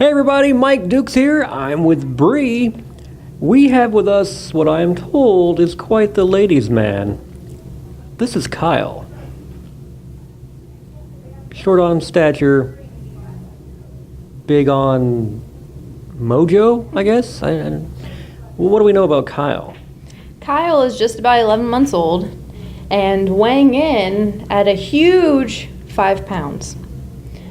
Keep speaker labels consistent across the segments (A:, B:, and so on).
A: Hey everybody, Mike Dukes here. I'm with Bree. We have with us what I am told is quite the ladies' man. This is Kyle. Short on stature, big on mojo, I guess. What do we know about Kyle?
B: Kyle is just about 11 months old and weighing in at a huge 5 pounds.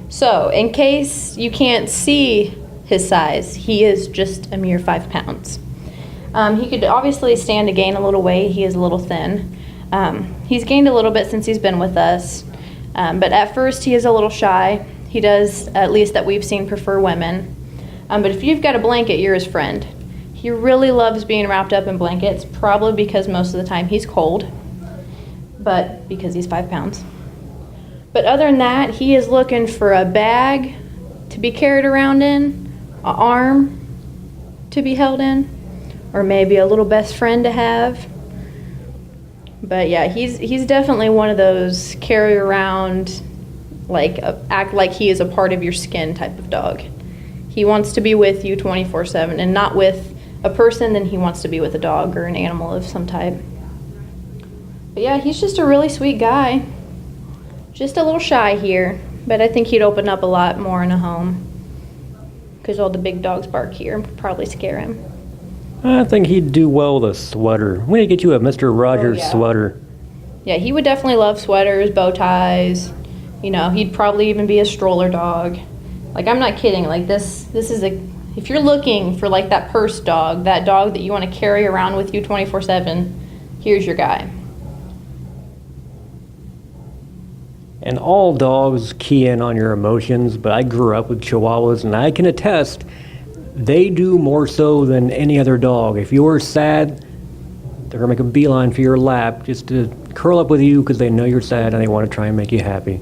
B: So, in case you can't see his size, he is just a mere 5 pounds. He could obviously stand to gain a little weight. He is a little thin. He's gained a little bit since he's been with us, but at first he is a little shy. He does, at least that we've seen, prefer women. But if you've got a blanket, you're his friend. He really loves being wrapped up in blankets, probably because most of the time he's cold, but because he's 5 pounds. But other than that, he is looking for a bag to be carried around in, an arm to be held in, or maybe a little best friend to have. But yeah, he's definitely one of those carry around, act like he is a part of your skin type of dog. He wants to be with you 24/7, and not with a person, then he wants to be with a dog or an animal of some type. But yeah, he's just a really sweet guy. Just a little shy here, but I think he'd open up a lot more in a home because all the big dogs bark here and probably scare him.
A: I think he'd do well with a sweater. We need to get you a Mr. Rogers sweater.
B: Yeah, he would definitely love sweaters, bow ties. You know, he'd probably even be a stroller dog. Like, I'm not kidding. Like, this is if you're looking for like that purse dog, that dog that you want to carry around with you 24/7, here's your guy.
A: And all dogs key in on your emotions, but I grew up with Chihuahuas, and I can attest, they do more so than any other dog. If you're sad, they're going to make a beeline for your lap just to curl up with you because they know you're sad and they want to try and make you happy.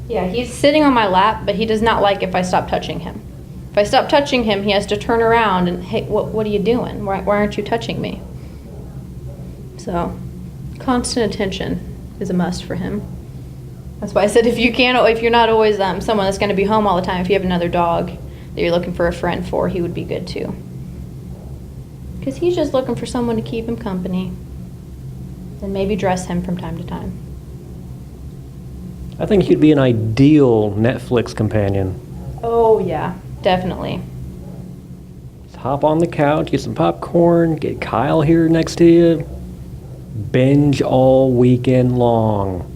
B: Yeah, he's sitting on my lap, but he does not like if I stop touching him. If I stop touching him, he has to turn around and, hey, what are you doing? Why aren't you touching me? So, constant attention is a must for him. That's why I said if you're not always someone that's going to be home all the time, if you have another dog that you're looking for a friend for, he would be good too. Because he's just looking for someone to keep him company and maybe dress him from time to time.
A: I think he'd be an ideal Netflix companion.
B: Oh yeah, definitely.
A: Just hop on the couch, get some popcorn, get Kyle here next to you, binge all weekend long.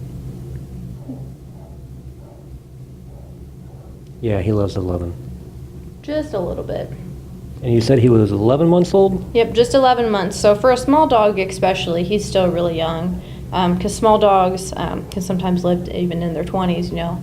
A: Yeah, he loves 11.
B: Just a little bit.
A: And you said he was 11 months old?
B: Yep, just 11 months. So for a small dog especially, he's still really young. Because small dogs can sometimes live even in their 20s, you know.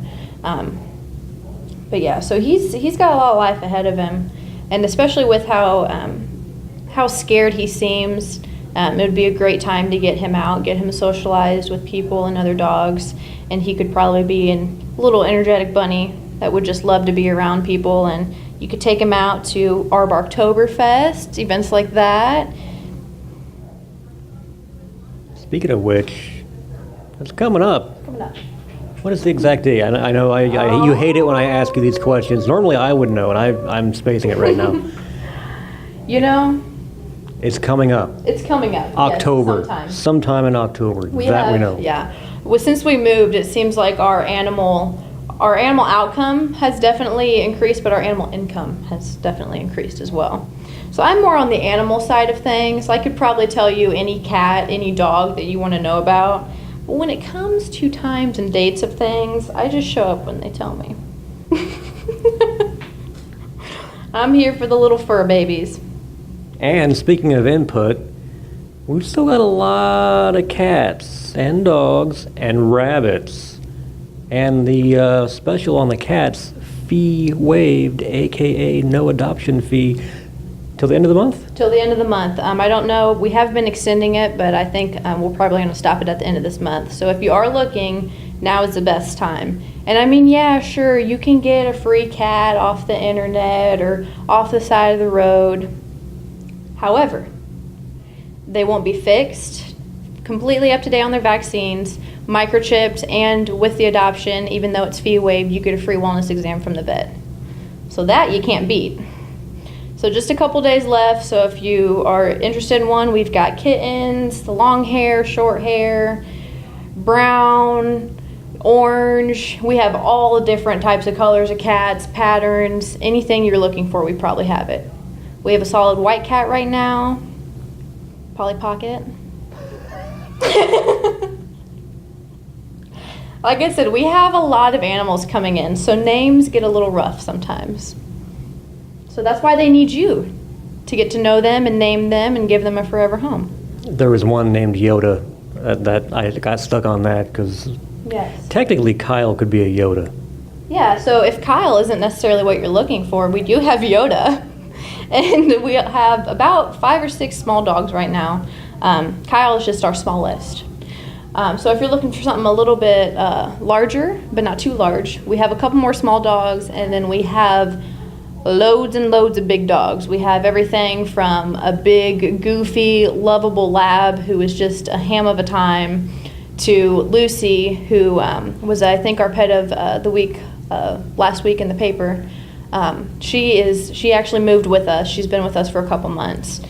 B: But yeah, so he's got a lot of life ahead of him. And especially with how scared he seems, it would be a great time to get him out, get him socialized with people and other dogs. And he could probably be a little energetic bunny that would just love to be around people, and you could take him out to our Oktoberfest, events like that.
A: Speaking of which, it's coming up.
B: Coming up.
A: What is the exact date? I know you hate it when I ask you these questions. Normally I would know, and I'm spacing it right now.
B: You know?
A: It's coming up.
B: It's coming up.
A: October.
B: Yes,
A: sometime in October. We know.
B: Yeah. Well, since we moved, it seems like our animal outcome has definitely increased, but our animal income has definitely increased as well. So I'm more on the animal side of things. I could probably tell you any cat, any dog that you want to know about. But when it comes to times and dates of things, I just show up when they tell me. I'm here for the little fur babies.
A: And speaking of input, we've still got a lot of cats and dogs and rabbits. And the special on the cats, fee waived, aka no adoption fee, till the end of the month?
B: Till the end of the month. I don't know. We have been extending it, but I think we're probably going to stop it at the end of this month. So if you are looking, now is the best time. And I mean, yeah, sure, you can get a free cat off the internet or off the side of the road. However, they won't be fixed, completely up to date on their vaccines, microchipped, and with the adoption, even though it's fee waived, you get a free wellness exam from the vet. So that you can't beat. So just a couple days left. So if you are interested in one, we've got kittens, the long hair, short hair, brown, orange. We have all the different types of colors of cats, patterns, anything you're looking for, we probably have it. We have a solid white cat right now, Polly Pocket. Like I said, we have a lot of animals coming in, so names get a little rough sometimes. So that's why they need you, to get to know them and name them and give them a forever home.
A: There was one named Yoda that I got stuck on that because
B: Yes.
A: technically Kyle could be a Yoda.
B: Yeah, so if Kyle isn't necessarily what you're looking for, we do have Yoda. And we have about 5 or 6 small dogs right now. Kyle is just our smallest. So if you're looking for something a little bit larger, but not too large, we have a couple more small dogs, and then we have loads and loads of big dogs. We have everything from a big, goofy, lovable lab who is just a ham of a time, to Lucy, who was, I think, our pet of the week last week in the paper. She actually moved with us. She's been with us for a couple months.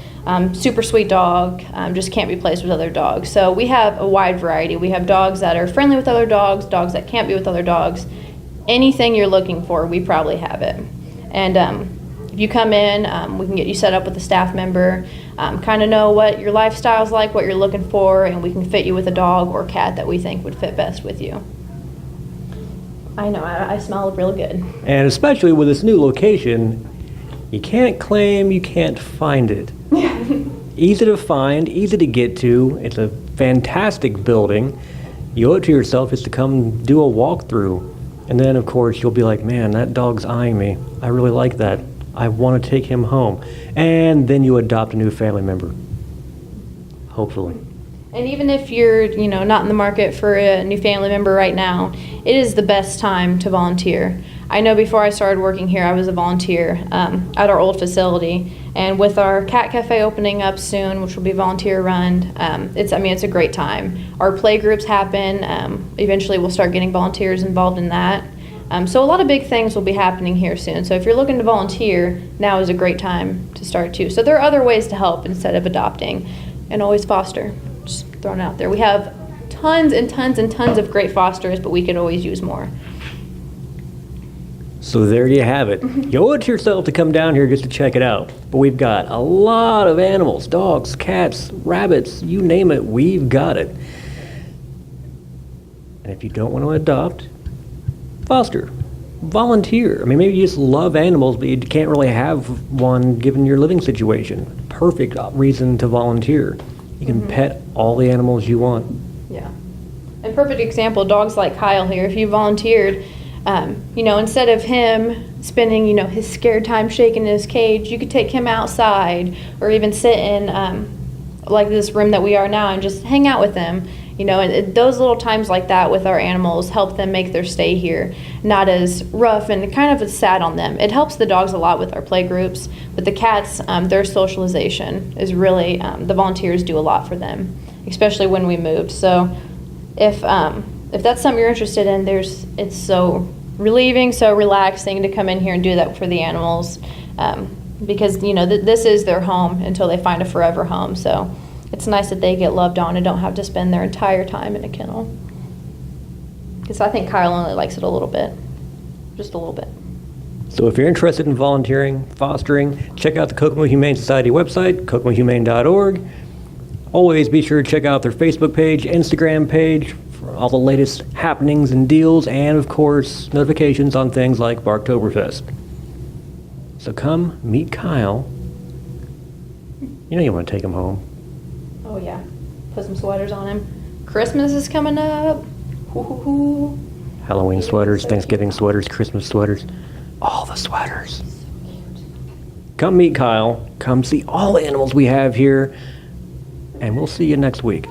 B: Super sweet dog, just can't be placed with other dogs. So we have a wide variety. We have dogs that are friendly with other dogs, dogs that can't be with other dogs. Anything you're looking for, we probably have it. And if you come in, we can get you set up with a staff member, kind of know what your lifestyle's like, what you're looking for, and we can fit you with a dog or cat that we think would fit best with you. I know, I smell real good.
A: And especially with this new location, you can't claim you can't find it. Easy to find, easy to get to. It's a fantastic building. You owe it to yourself is to come do a walkthrough. And then, of course, you'll be like, man, that dog's eyeing me. I really like that. I want to take him home. And then you adopt a new family member. Hopefully.
B: And even if you're, not in the market for a new family member right now, it is the best time to volunteer. I know before I started working here, I was a volunteer at our old facility. And with our cat cafe opening up soon, which will be volunteer run, it's a great time. Our play groups happen. Eventually we'll start getting volunteers involved in that. So a lot of big things will be happening here soon. So if you're looking to volunteer, now is a great time to start too. So there are other ways to help instead of adopting, and always foster. Just throwing it out there. We have tons and tons and tons of great fosters, but we could always use more.
A: So there you have it. You owe it to yourself to come down here just to check it out. But we've got a lot of animals, dogs, cats, rabbits, you name it, we've got it. And if you don't want to adopt, foster, volunteer. Maybe you just love animals, but you can't really have one given your living situation. Perfect reason to volunteer. You can pet all the animals you want.
B: Yeah. And perfect example, dogs like Kyle here. If you volunteered, instead of him spending, his scared time shaking in his cage, you could take him outside or even sit in like this room that we are now and just hang out with him. And those little times like that with our animals help them make their stay here not as rough and kind of sad on them. It helps the dogs a lot with our play groups, but the cats, their socialization is really, the volunteers do a lot for them, especially when we moved. So if that's something you're interested in, it's so relieving, so relaxing to come in here and do that for the animals, because this is their home until they find a forever home. So it's nice that they get loved on and don't have to spend their entire time in a kennel. Because I think Kyle only likes it a little bit, just a little bit.
A: So if you're interested in volunteering, fostering, check out the Kokomo Humane Society website, kokomohumane.org. Always be sure to check out their Facebook page, Instagram page, for all the latest happenings and deals, and of course, notifications on things like Oktoberfest. So come meet Kyle. You want to take him home.
B: Oh yeah, put some sweaters on him. Christmas is coming up. Hoo-hoo-hoo.
A: Halloween sweaters, Thanksgiving sweaters, Christmas sweaters, all the sweaters. Come meet Kyle. Come see all the animals we have here, and we'll see you next week.